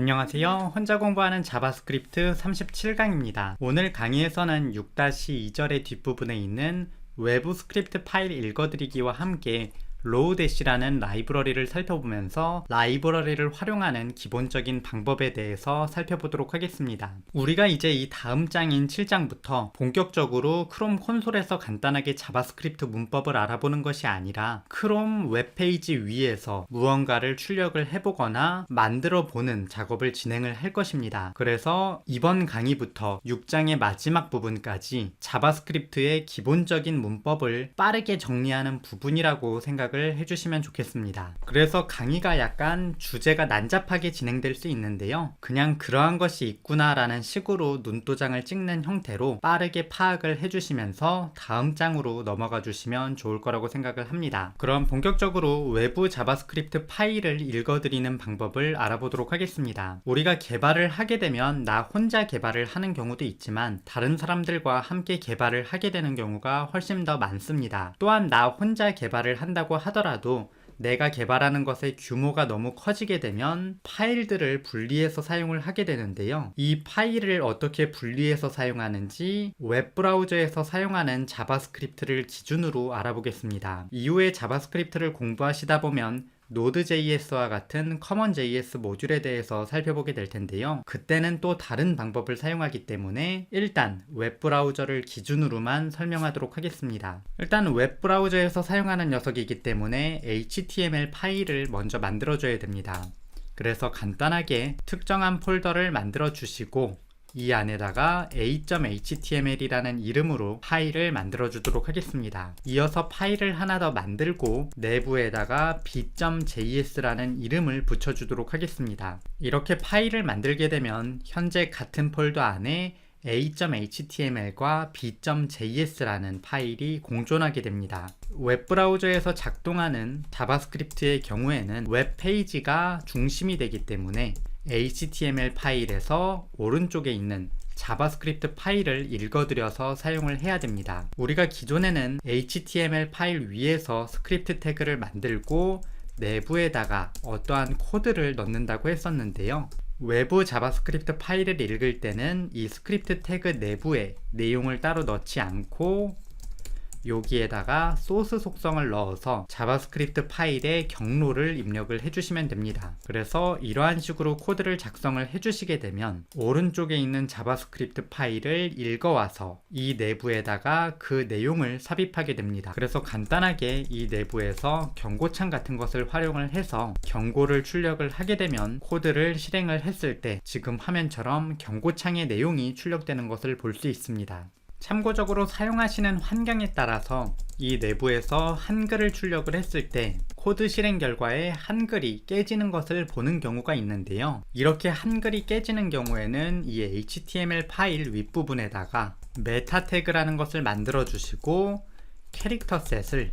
안녕하세요. 혼자 공부하는 자바스크립트 37강입니다. 오늘 강의에서는 6-2절의 뒷부분에 있는 외부 스크립트 파일 읽어드리기와 함께 로우대시라는 라이브러리를 살펴보면서 라이브러리를 활용하는 기본적인 방법에 대해서 살펴보도록 하겠습니다. 우리가 이제 이 다음 장인 7장부터 본격적으로 크롬 콘솔에서 간단하게 자바스크립트 문법을 알아보는 것이 아니라 크롬 웹페이지 위에서 무언가를 출력을 해보거나 만들어 보는 작업을 진행을 할 것입니다. 그래서 이번 강의부터 6장의 마지막 부분까지 자바스크립트의 기본적인 문법을 빠르게 정리하는 부분이라고 생각을 해주시면 좋겠습니다. 그래서 강의가 약간 주제가 난잡하게 진행될 수 있는데요. 그냥 그러한 것이 있구나 라는 식으로 눈도장을 찍는 형태로 빠르게 파악을 해주시면서 다음 장으로 넘어가 주시면 좋을 거라고 생각을 합니다. 그럼 본격적으로 외부 자바스크립트 파일을 읽어드리는 방법을 알아보도록 하겠습니다. 우리가 개발을 하게 되면 나 혼자 개발을 하는 경우도 있지만 다른 사람들과 함께 개발을 하게 되는 경우가 훨씬 더 많습니다. 또한 나 혼자 개발을 한다고 하더라도 내가 개발하는 것의 규모가 너무 커지게 되면 파일들을 분리해서 사용을 하게 되는데요. 이 파일을 어떻게 분리해서 사용하는지 웹브라우저에서 사용하는 자바스크립트를 기준으로 알아보겠습니다. 이후에 자바스크립트를 공부하시다 보면 Node.js와 같은 커먼.js 모듈에 대해서 살펴보게 될 텐데요. 그때는 또 다른 방법을 사용하기 때문에 일단 웹브라우저를 기준으로만 설명하도록 하겠습니다. 일단 웹브라우저에서 사용하는 녀석이기 때문에 HTML 파일을 먼저 만들어줘야 됩니다. 그래서 간단하게 특정한 폴더를 만들어 주시고 이 안에다가 a.html이라는 이름으로 파일을 만들어 주도록 하겠습니다. 이어서 파일을 하나 더 만들고 내부에다가 b.js라는 이름을 붙여 주도록 하겠습니다. 이렇게 파일을 만들게 되면 현재 같은 폴더 안에 a.html과 b.js라는 파일이 공존하게 됩니다. 웹브라우저에서 작동하는 자바스크립트의 경우에는 웹페이지가 중심이 되기 때문에 HTML 파일에서 오른쪽에 있는 자바스크립트 파일을 읽어들여서 사용을 해야 됩니다. 우리가 기존에는 HTML 파일 위에서 스크립트 태그를 만들고 내부에다가 어떠한 코드를 넣는다고 했었는데요. 외부 자바스크립트 파일을 읽을 때는 이 스크립트 태그 내부에 내용을 따로 넣지 않고 여기에다가 소스 속성을 넣어서 자바스크립트 파일의 경로를 입력을 해주시면 됩니다. 그래서 이러한 식으로 코드를 작성을 해주시게 되면 오른쪽에 있는 자바스크립트 파일을 읽어와서 이 내부에다가 그 내용을 삽입하게 됩니다. 그래서 간단하게 이 내부에서 경고창 같은 것을 활용을 해서 경고를 출력을 하게 되면 코드를 실행을 했을 때 지금 화면처럼 경고창의 내용이 출력되는 것을 볼 수 있습니다. 참고적으로 사용하시는 환경에 따라서 이 내부에서 한글을 출력을 했을 때 코드 실행 결과에 한글이 깨지는 것을 보는 경우가 있는데요. 이렇게 한글이 깨지는 경우에는 이 HTML 파일 윗부분에다가 메타 태그라는 것을 만들어 주시고 캐릭터 셋을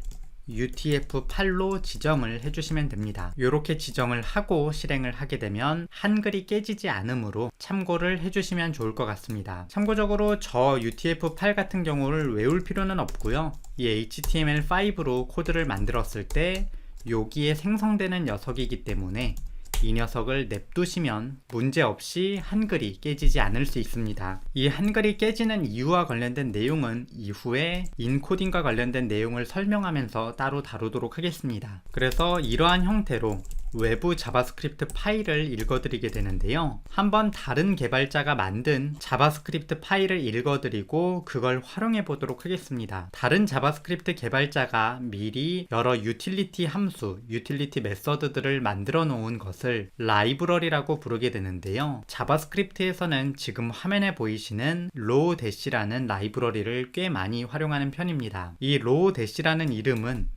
UTF-8로 지정을 해주시면 됩니다. 이렇게 지정을 하고 실행을 하게 되면 한글이 깨지지 않으므로 참고를 해주시면 좋을 것 같습니다. 참고적으로 저 UTF-8 같은 경우를 외울 필요는 없고요. 이 HTML5로 코드를 만들었을 때 여기에 생성되는 녀석이기 때문에 이 녀석을 냅두시면 문제없이 한글이 깨지지 않을 수 있습니다. 이 한글이 깨지는 이유와 관련된 내용은 이후에 인코딩과 관련된 내용을 설명하면서 따로 다루도록 하겠습니다. 그래서 이러한 형태로 외부 자바스크립트 파일을 읽어드리게 되는데요. 한번 다른 개발자가 만든 자바스크립트 파일을 읽어드리고 그걸 활용해 보도록 하겠습니다. 다른 자바스크립트 개발자가 미리 여러 유틸리티 함수, 유틸리티 메서드들을 만들어 놓은 것을 라이브러리라고 부르게 되는데요. 자바스크립트에서는 지금 화면에 보이시는 로우-라는 라이브러리를 꽤 많이 활용하는 편입니다. 이 로우-라는 이름은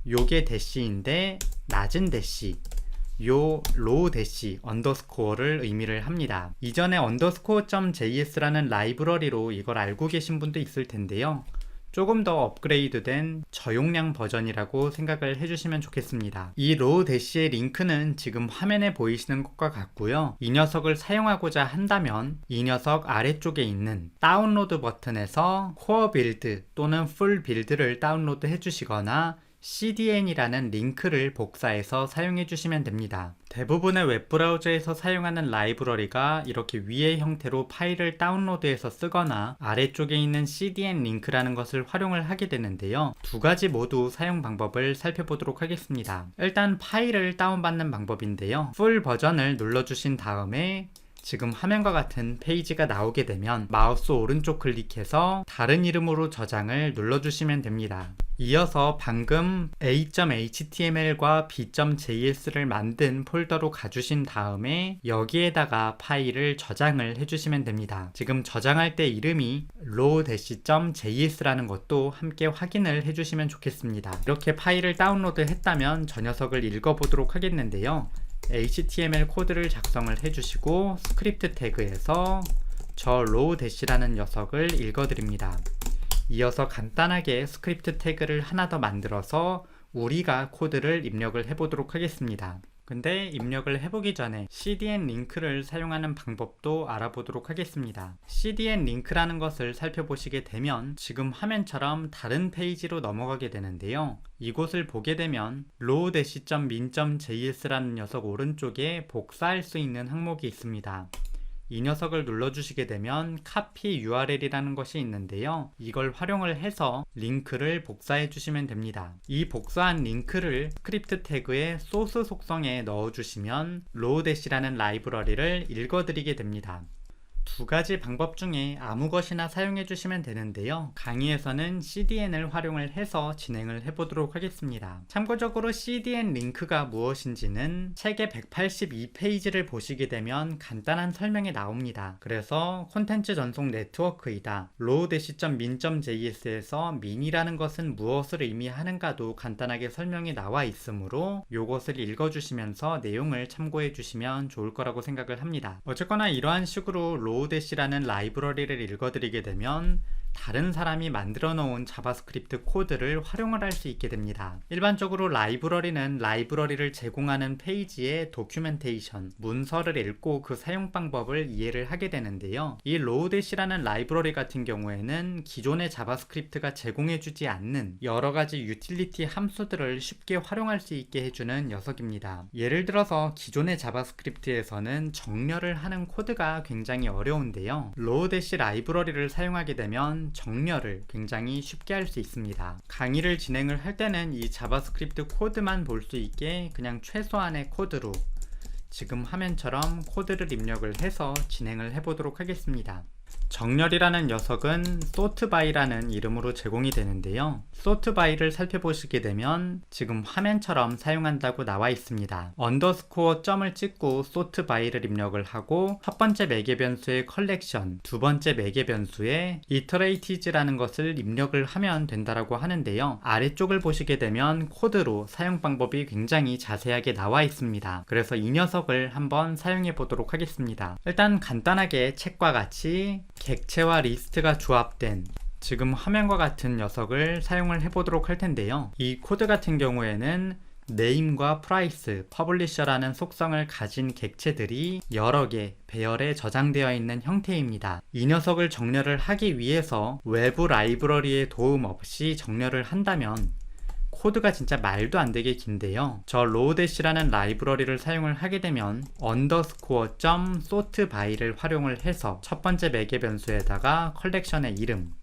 요게 대시인데 낮은 대시, 요 로우 대시 언더스코어를 의미를 합니다. 이전에 underscore.js라는 라이브러리로 이걸 알고 계신 분도 있을 텐데요. 조금 더 업그레이드된 저용량 버전이라고 생각을 해주시면 좋겠습니다. 이 로우 대시의 링크는 지금 화면에 보이시는 것과 같고요. 이 녀석을 사용하고자 한다면 이 녀석 아래쪽에 있는 다운로드 버튼에서 코어 빌드 또는 풀 빌드를 다운로드 해주시거나 CDN이라는 링크를 복사해서 사용해 주시면 됩니다. 대부분의 웹브라우저에서 사용하는 라이브러리가 이렇게 위의 형태로 파일을 다운로드해서 쓰거나 아래쪽에 있는 CDN 링크라는 것을 활용을 하게 되는데요. 두 가지 모두 사용 방법을 살펴보도록 하겠습니다. 일단 파일을 다운받는 방법인데요. 풀 버전을 눌러주신 다음에 지금 화면과 같은 페이지가 나오게 되면 마우스 오른쪽 클릭해서 다른 이름으로 저장을 눌러주시면 됩니다. 이어서 방금 a.html과 b.js를 만든 폴더로 가주신 다음에 여기에다가 파일을 저장을 해주시면 됩니다. 지금 저장할 때 이름이 raw-js라는 것도 함께 확인을 해주시면 좋겠습니다. 이렇게 파일을 다운로드 했다면 저 녀석을 읽어보도록 하겠는데요. HTML 코드를 작성을 해주시고 스크립트 태그에서 저 raw-라는 녀석을 읽어드립니다. 이어서 간단하게 스크립트 태그를 하나 더 만들어서 우리가 코드를 입력을 해보도록 하겠습니다. 근데 입력을 해보기 전에 CDN 링크를 사용하는 방법도 알아보도록 하겠습니다. CDN 링크라는 것을 살펴보시게 되면 지금 화면처럼 다른 페이지로 넘어가게 되는데요. 이곳을 보게 되면 raw-min.js라는 녀석 오른쪽에 복사할 수 있는 항목이 있습니다. 이 녀석을 눌러주시게 되면 copy URL이라는 것이 있는데요. 이걸 활용을 해서 링크를 복사해 주시면 됩니다. 이 복사한 링크를 스크립트 태그의 소스 속성에 넣어주시면 raw-라는 라이브러리를 읽어드리게 됩니다. 두 가지 방법 중에 아무 것이나 사용해 주시면 되는데요. 강의에서는 CDN을 활용을 해서 진행을 해보도록 하겠습니다. 참고적으로 CDN 링크가 무엇인지는 책의 182페이지를 보시게 되면 간단한 설명이 나옵니다. 그래서 콘텐츠 전송 네트워크이다. raw-min.js에서 min이라는 것은 무엇을 의미하는가도 간단하게 설명이 나와 있으므로 이것을 읽어주시면서 내용을 참고해 주시면 좋을 거라고 생각을 합니다. 어쨌거나 이러한 식으로 raw-라는 라이브러리를 읽어드리게 되면 다른 사람이 만들어 놓은 자바스크립트 코드를 활용을 할 수 있게 됩니다. 일반적으로 라이브러리는 라이브러리를 제공하는 페이지의 도큐멘테이션, 문서를 읽고 그 사용 방법을 이해를 하게 되는데요. 이 raw-라는 라이브러리 같은 경우에는 기존의 자바스크립트가 제공해주지 않는 여러가지 유틸리티 함수들을 쉽게 활용할 수 있게 해주는 녀석입니다. 예를 들어서 기존의 자바스크립트에서는 정렬을 하는 코드가 굉장히 어려운데요. raw- 라이브러리를 사용하게 되면 정렬을 굉장히 쉽게 할 수 있습니다. 강의를 진행을 할 때는 이 자바스크립트 코드만 볼 수 있게 그냥 최소한의 코드로 지금 화면처럼 코드를 입력을 해서 진행을 해보도록 하겠습니다. 정렬이라는 녀석은 sortby라는 이름으로 제공이 되는데요. sortby를 살펴보시게 되면 지금 화면처럼 사용한다고 나와 있습니다. 언더스코어 점을 찍고 sortby를 입력을 하고 첫 번째 매개 변수의 collection, 두 번째 매개 변수의 iterates라는 것을 입력을 하면 된다라고 하는데요. 아래쪽을 보시게 되면 코드로 사용 방법이 굉장히 자세하게 나와 있습니다. 그래서 이 녀석을 한번 사용해 보도록 하겠습니다. 일단 간단하게 책과 같이 객체와 리스트가 조합된 지금 화면과 같은 녀석을 사용을 해보도록 할 텐데요. 이 코드 같은 경우에는 name과 price, publisher라는 속성을 가진 객체들이 여러 개 배열에 저장되어 있는 형태입니다. 이 녀석을 정렬을 하기 위해서 외부 라이브러리의 도움 없이 정렬을 한다면 코드가 진짜 말도 안 되게 긴데요. 저 raw-라는 라이브러리를 사용을 하게 되면 underscore.sortby를 활용을 해서 첫 번째 매개 변수에다가 컬렉션의 이름,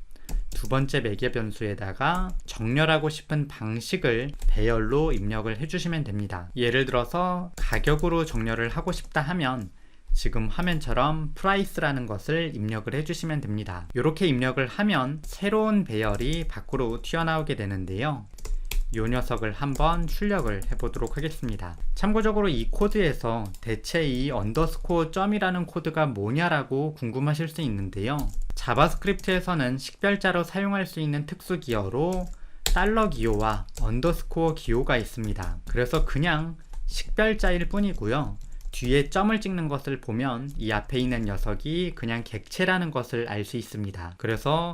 두 번째 매개 변수에다가 정렬하고 싶은 방식을 배열로 입력을 해주시면 됩니다. 예를 들어서 가격으로 정렬을 하고 싶다 하면 지금 화면처럼 price라는 것을 입력을 해주시면 됩니다. 이렇게 입력을 하면 새로운 배열이 밖으로 튀어나오게 되는데요. 이 녀석을 한번 출력을 해보도록 하겠습니다. 참고적으로 이 코드에서 대체 이 언더스코어 점이라는 코드가 뭐냐라고 궁금하실 수 있는데요. 자바스크립트에서는 식별자로 사용할 수 있는 특수 기어로 $기호와 언더스코어 기호가 있습니다. 그래서 그냥 식별자일 뿐이고요. 뒤에 점을 찍는 것을 보면 이 앞에 있는 녀석이 그냥 객체라는 것을 알 수 있습니다. 그래서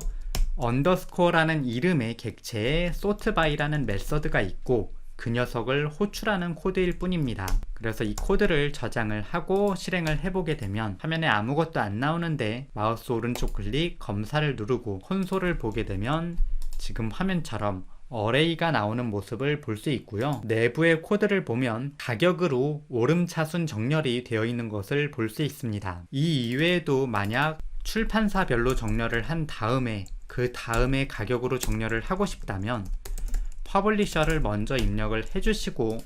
언더스코어라는 이름의 객체에 sortby라는 메서드가 있고 그 녀석을 호출하는 코드일 뿐입니다. 그래서 이 코드를 저장을 하고 실행을 해보게 되면 화면에 아무것도 안 나오는데 마우스 오른쪽 클릭 검사를 누르고 콘솔을 보게 되면 지금 화면처럼 어레이가 나오는 모습을 볼 수 있고요. 내부의 코드를 보면 가격으로 오름차순 정렬이 되어 있는 것을 볼 수 있습니다. 이 이외에도 만약 출판사별로 정렬을 한 다음에 그 다음에 가격으로 정렬을 하고 싶다면 퍼블리셔를 먼저 입력을 해주시고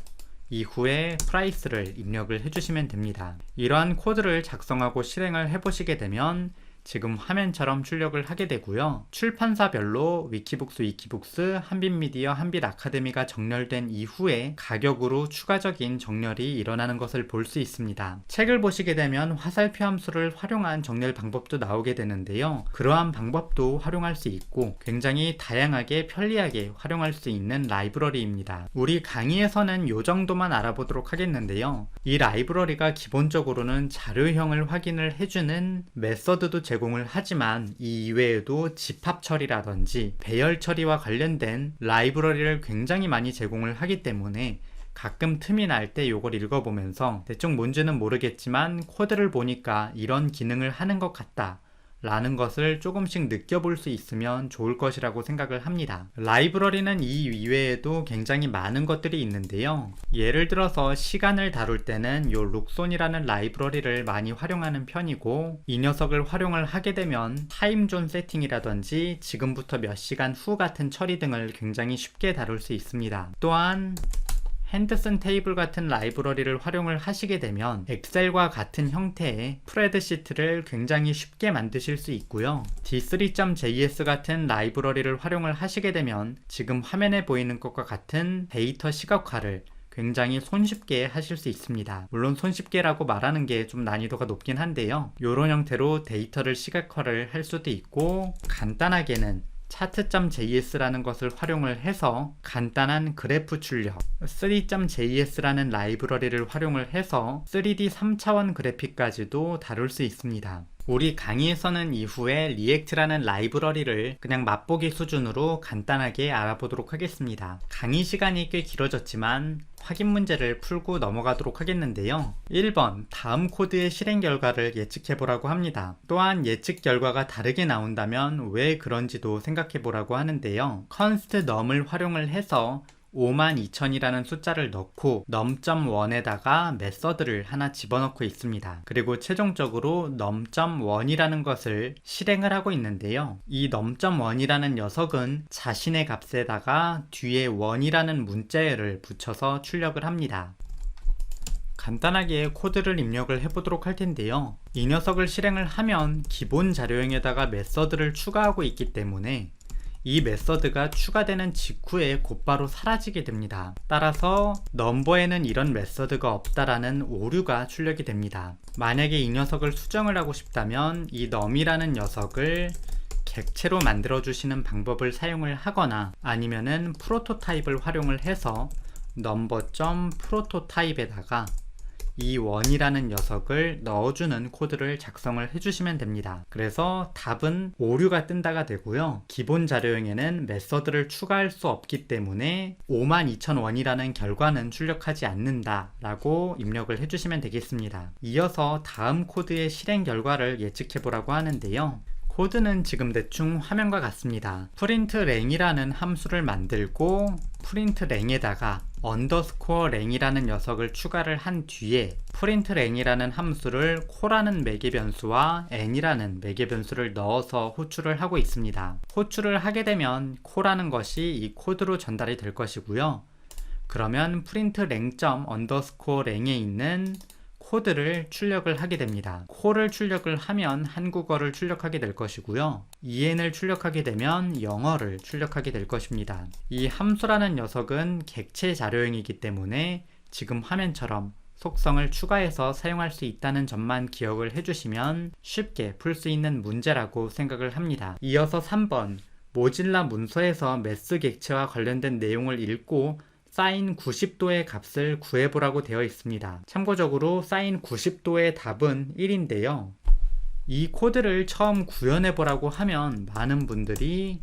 이후에 프라이스를 입력을 해주시면 됩니다. 이러한 코드를 작성하고 실행을 해보시게 되면 지금 화면처럼 출력을 하게 되고요. 출판사별로 위키북스, 한빛미디어, 한빛아카데미가 정렬된 이후에 가격으로 추가적인 정렬이 일어나는 것을 볼 수 있습니다. 책을 보시게 되면 화살표 함수를 활용한 정렬 방법도 나오게 되는데요. 그러한 방법도 활용할 수 있고 굉장히 다양하게 편리하게 활용할 수 있는 라이브러리입니다. 우리 강의에서는 이 정도만 알아보도록 하겠는데요. 이 라이브러리가 기본적으로는 자료형을 확인을 해주는 메서드도 제공을 하지만 이 이외에도 집합 처리라든지 배열 처리와 관련된 라이브러리를 굉장히 많이 제공을 하기 때문에 가끔 틈이 날 때 이걸 읽어보면서 대충 뭔지는 모르겠지만 코드를 보니까 이런 기능을 하는 것 같다 라는 것을 조금씩 느껴볼 수 있으면 좋을 것이라고 생각을 합니다. 라이브러리는 이 이외에도 굉장히 많은 것들이 있는데요. 예를 들어서 시간을 다룰 때는 이 룩손이라는 라이브러리를 많이 활용하는 편이고, 이 녀석을 활용을 하게 되면 타임존 세팅이라든지 지금부터 몇 시간 후 같은 처리 등을 굉장히 쉽게 다룰 수 있습니다. 또한 핸드슨 테이블 같은 라이브러리를 활용을 하시게 되면 엑셀과 같은 형태의 스프레드시트를 굉장히 쉽게 만드실 수 있고요. D3.js 같은 라이브러리를 활용을 하시게 되면 지금 화면에 보이는 것과 같은 데이터 시각화를 굉장히 손쉽게 하실 수 있습니다. 물론 손쉽게라고 말하는 게 좀 난이도가 높긴 한데요. 이런 형태로 데이터를 시각화를 할 수도 있고, 간단하게는 차트.js라는 것을 활용을 해서 간단한 그래프 출력, 3.js라는 라이브러리를 활용을 해서 3D 3차원 그래픽까지도 다룰 수 있습니다. 우리 강의에서는 이후에 리액트라는 라이브러리를 그냥 맛보기 수준으로 간단하게 알아보도록 하겠습니다. 강의 시간이 꽤 길어졌지만 확인 문제를 풀고 넘어가도록 하겠는데요. 1번, 다음 코드의 실행 결과를 예측해 보라고 합니다. 또한 예측 결과가 다르게 나온다면 왜 그런지도 생각해 보라고 하는데요. const num을 활용을 해서 52,000이라는 숫자를 넣고 num.1에다가 메서드를 하나 집어넣고 있습니다. 그리고 최종적으로 num.1이라는 것을 실행을 하고 있는데요. 이 num.1이라는 녀석은 자신의 값에다가 뒤에 1이라는 문자열을 붙여서 출력을 합니다. 간단하게 코드를 입력을 해보도록 할 텐데요. 이 녀석을 실행을 하면 기본 자료형에다가 메서드를 추가하고 있기 때문에 이 메서드가 추가되는 직후에 곧바로 사라지게 됩니다. 따라서 넘버에는 이런 메서드가 없다라는 오류가 출력이 됩니다. 만약에 이 녀석을 수정을 하고 싶다면 이 num이라는 녀석을 객체로 만들어 주시는 방법을 사용을 하거나 아니면은 프로토타입을 활용을 해서 number.prototype에다가 이 1이라는 녀석을 넣어주는 코드를 작성을 해주시면 됩니다. 그래서 답은 오류가 뜬다가 되고요. 기본 자료형에는 메서드를 추가할 수 없기 때문에 52,001이라는 결과는 출력하지 않는다 라고 입력을 해주시면 되겠습니다. 이어서 다음 코드의 실행 결과를 예측해 보라고 하는데요. 코드는 지금 대충 화면과 같습니다. printLeng이라는 함수를 만들고 printLeng에다가 _leng이라는 녀석을 추가를 한 뒤에 printLeng이라는 함수를 co라는 매개 변수와 n이라는 매개 변수를 넣어서 호출을 하고 있습니다. 호출을 하게 되면 co라는 것이 이 코드로 전달이 될 것이고요. 그러면 printLeng._leng에 있는 코드를 출력을 하게 됩니다. co를 출력을 하면 한국어를 출력하게 될 것이고요. en을 출력하게 되면 영어를 출력하게 될 것입니다. 이 함수라는 녀석은 객체 자료형이기 때문에 지금 화면처럼 속성을 추가해서 사용할 수 있다는 점만 기억을 해주시면 쉽게 풀 수 있는 문제라고 생각을 합니다. 이어서 3번, 모질라 문서에서 매스 객체와 관련된 내용을 읽고 sin 90도의 값을 구해보라고 되어 있습니다. 참고적으로 sin 90도의 답은 1인데요. 이 코드를 처음 구현해보라고 하면 많은 분들이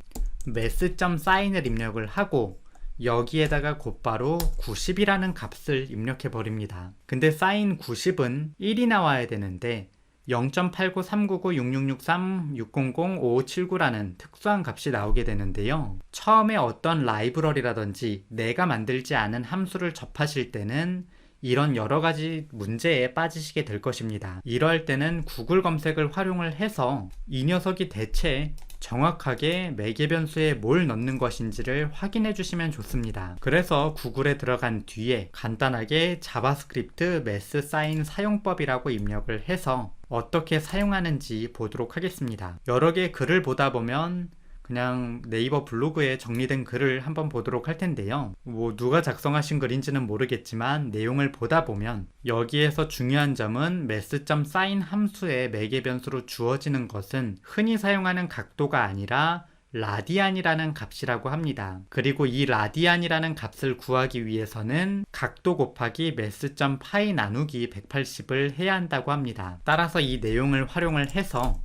mass.sign을 입력을 하고 여기에다가 곧바로 90이라는 값을 입력해버립니다. 근데 sin 90은 1이 나와야 되는데 0.893996663600579라는 특수한 값이 나오게 되는데요. 처음에 어떤 라이브러리라든지 내가 만들지 않은 함수를 접하실 때는 이런 여러가지 문제에 빠지시게 될 것입니다. 이럴 때는 구글 검색을 활용을 해서 이 녀석이 대체 정확하게 매개 변수에 뭘 넣는 것인지를 확인해 주시면 좋습니다. 그래서 구글에 들어간 뒤에 간단하게 자바스크립트 매스 사인 사용법이라고 입력을 해서 어떻게 사용하는지 보도록 하겠습니다. 여러 개 글을 보다 보면 그냥 네이버 블로그에 정리된 글을 한번 보도록 할 텐데요. 누가 작성하신 글인지는 모르겠지만 내용을 보다 보면 여기에서 중요한 점은 mass.sin 함수의 매개 변수로 주어지는 것은 흔히 사용하는 각도가 아니라 라디안이라는 값이라고 합니다. 그리고 이 라디안이라는 값을 구하기 위해서는 각도 곱하기 mass.pi 나누기 180을 해야 한다고 합니다. 따라서 이 내용을 활용을 해서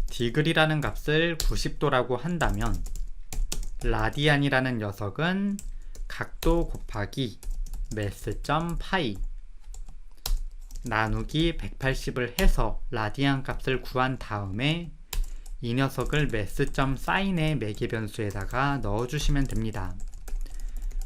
디글이라는 값을 90도라고 한다면 라디안이라는 녀석은 각도 곱하기 mass.pi 나누기 180을 해서 라디안 값을 구한 다음에 이 녀석을 mass.sign의 매개 변수에다가 넣어주시면 됩니다.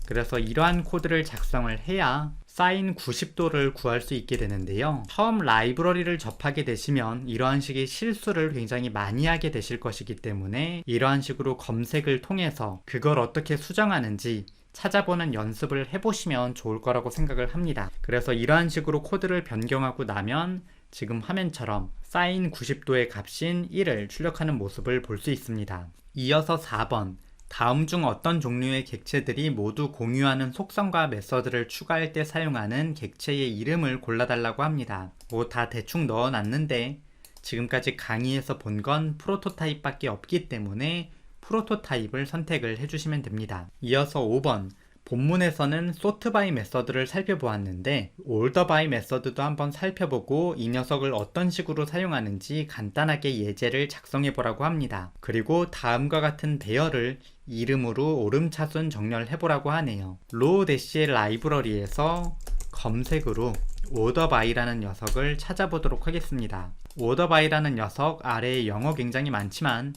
그래서 이러한 코드를 작성을 해야 sin 90도를 구할 수 있게 되는데요. 처음 라이브러리를 접하게 되시면 이러한 식의 실수를 굉장히 많이 하게 되실 것이기 때문에 이러한 식으로 검색을 통해서 그걸 어떻게 수정하는지 찾아보는 연습을 해보시면 좋을 거라고 생각을 합니다. 그래서 이러한 식으로 코드를 변경하고 나면 지금 화면처럼 sin 90도의 값인 1을 출력하는 모습을 볼 수 있습니다. 이어서 4번 다음 중 어떤 종류의 객체들이 모두 공유하는 속성과 메서드를 추가할 때 사용하는 객체의 이름을 골라달라고 합니다. 다 대충 넣어놨는데 지금까지 강의에서 본 건 프로토타입 밖에 없기 때문에 프로토타입을 선택을 해주시면 됩니다. 이어서 5번 본문에서는 sort by 메서드를 살펴보았는데 order by 메서드도 한번 살펴보고 이 녀석을 어떤 식으로 사용하는지 간단하게 예제를 작성해 보라고 합니다. 그리고 다음과 같은 배열을 이름으로 오름차순 정렬해 보라고 하네요. row 대시의 라이브러리에서 검색으로 order by라는 녀석을 찾아보도록 하겠습니다. order by라는 녀석 아래에 영어 굉장히 많지만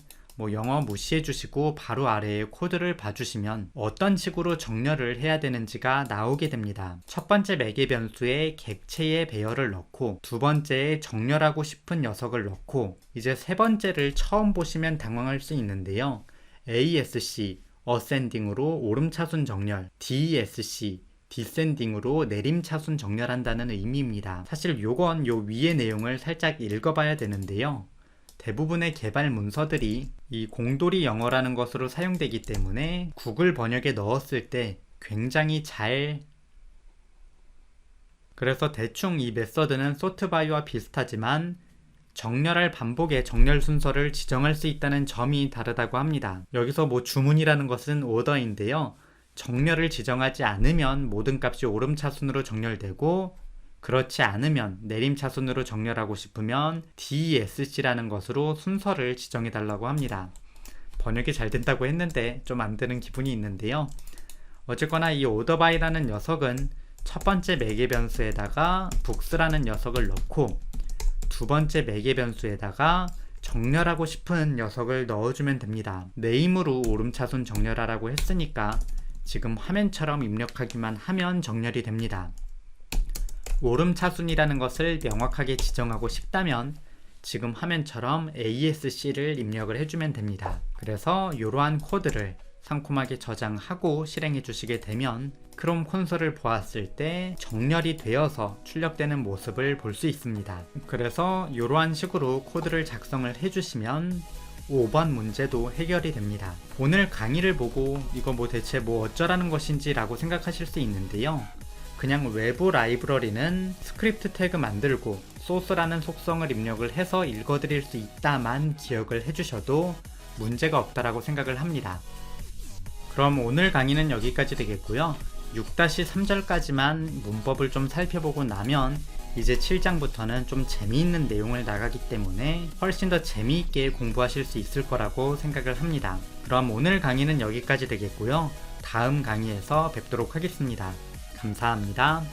영어 무시해 주시고 바로 아래에 코드를 봐주시면 어떤 식으로 정렬을 해야 되는지가 나오게 됩니다. 첫 번째 매개 변수에 객체의 배열을 넣고 두 번째에 정렬하고 싶은 녀석을 넣고 이제 세 번째를 처음 보시면 당황할 수 있는데요. ASC 어센딩으로 오름차순 정렬, DESC 디센딩으로 내림차순 정렬한다는 의미입니다. 사실 요건 요 위의 내용을 살짝 읽어봐야 되는데요. 대부분의 개발 문서들이 이 공돌이 영어라는 것으로 사용되기 때문에 구글 번역에 넣었을 때 굉장히 그래서 대충 이 메서드는 sort by와 비슷하지만 정렬할 반복의 정렬 순서를 지정할 수 있다는 점이 다르다고 합니다. 여기서 주문이라는 것은 order인데요. 정렬을 지정하지 않으면 모든 값이 오름차순으로 정렬되고 그렇지 않으면 내림차순으로 정렬하고 싶으면 DESC라는 것으로 순서를 지정해 달라고 합니다. 번역이 잘 된다고 했는데 좀 안 되는 기분이 있는데요. 어쨌거나 이 order by라는 녀석은 첫 번째 매개 변수에다가 books라는 녀석을 넣고 두 번째 매개 변수에다가 정렬하고 싶은 녀석을 넣어주면 됩니다. name으로 오름차순 정렬하라고 했으니까 지금 화면처럼 입력하기만 하면 정렬이 됩니다. 오름차순이라는 것을 명확하게 지정하고 싶다면 지금 화면처럼 ASC를 입력을 해주면 됩니다. 그래서 이러한 코드를 상콤하게 저장하고 실행해 주시게 되면 크롬 콘솔을 보았을 때 정렬이 되어서 출력되는 모습을 볼 수 있습니다. 그래서 이러한 식으로 코드를 작성을 해주시면 5번 문제도 해결이 됩니다. 오늘 강의를 보고 이거 대체 어쩌라는 것인지 라고 생각하실 수 있는데요. 그냥 외부 라이브러리는 스크립트 태그 만들고 소스라는 속성을 입력을 해서 읽어드릴 수 있다만 기억을 해주셔도 문제가 없다라고 생각을 합니다. 그럼 오늘 강의는 여기까지 되겠고요. 6-3절까지만 문법을 좀 살펴보고 나면 이제 7장부터는 좀 재미있는 내용을 나가기 때문에 훨씬 더 재미있게 공부하실 수 있을 거라고 생각을 합니다. 그럼 오늘 강의는 여기까지 되겠고요. 다음 강의에서 뵙도록 하겠습니다. 감사합니다.